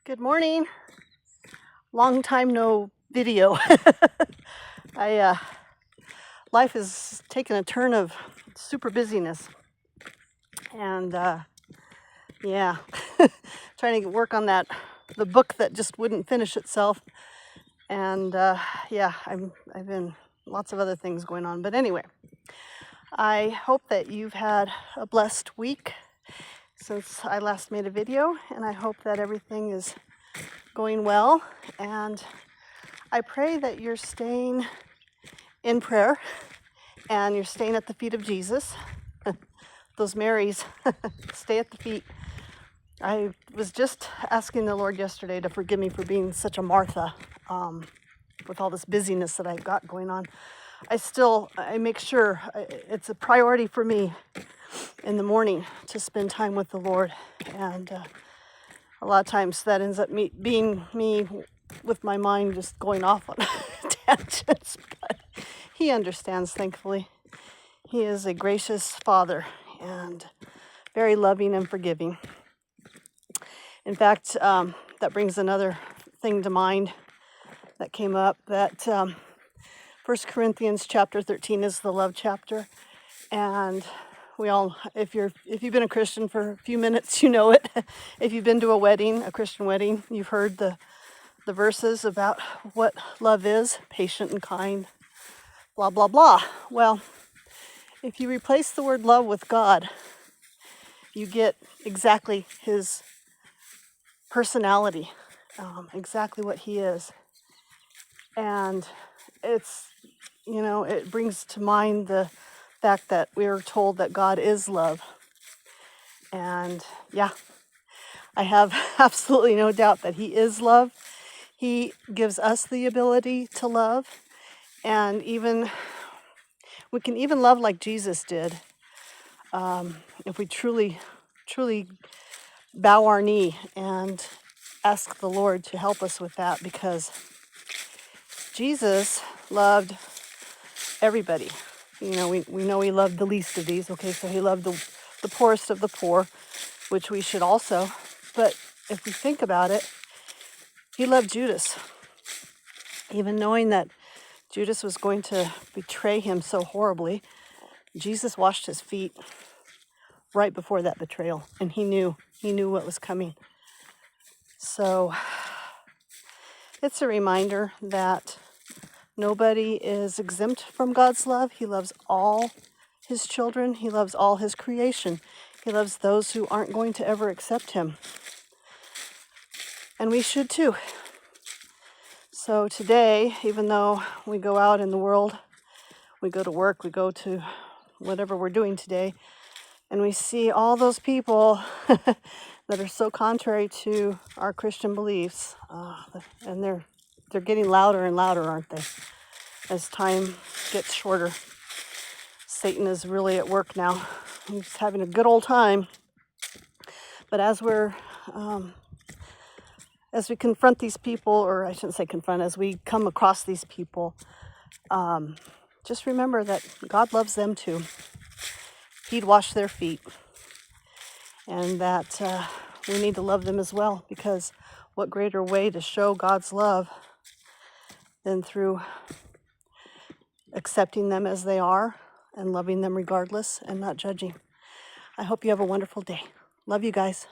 Good morning. Long time no video. I life has taken a turn of super busyness, and yeah, trying to work on the book that just wouldn't finish itself, and yeah, I've been lots of other things going on. But anyway, I hope that you've had a blessed week since I last made a video, and I hope that everything is going well, and I pray that you're staying in prayer and you're staying at the feet of Jesus. Those Marys stay at the feet. I was just asking the Lord yesterday to forgive me for being such a Martha with all this busyness that I've got going on. I make sure it's a priority for me in the morning to spend time with the Lord, and a lot of times that ends up being me with my mind just going off on tangents, but He understands, thankfully. He is a gracious Father and very loving and forgiving. In fact, that brings another thing to mind that came up, that 1 Corinthians chapter 13 is the love chapter, and we all, if you've been a Christian for a few minutes, you know it. If you've been to a wedding, a Christian wedding, you've heard the verses about what love is: patient and kind, blah blah blah. Well, if you replace the word love with God, you get exactly His personality, exactly what He is. And it brings to mind the fact that we are told that God is love. And yeah, I have absolutely no doubt that He is love. He gives us the ability to love, and we can even love like Jesus did, if we truly bow our knee and ask the Lord to help us with that, because Jesus loved everybody. We know He loved the least of these. Okay, so He loved the poorest of the poor, which we should also. But if we think about it, He loved Judas, even knowing that Judas was going to betray Him so horribly. Jesus washed His feet right before that betrayal, and He knew what was coming. So it's a reminder that nobody is exempt from God's love. He loves all His children. He loves all His creation. He loves those who aren't going to ever accept Him. And we should too. So today, even though we go out in the world, we go to work, we go to whatever we're doing today, and we see all those people that are so contrary to our Christian beliefs, and they're getting louder and louder, aren't they? As time gets shorter, Satan is really at work now. He's having a good old time. But as we confront these people, or I shouldn't say confront, as we come across these people, just remember that God loves them too. He'd wash their feet, and that we need to love them as well, because what greater way to show God's love than through accepting them as they are and loving them regardless and not judging. I hope you have a wonderful day. Love you guys.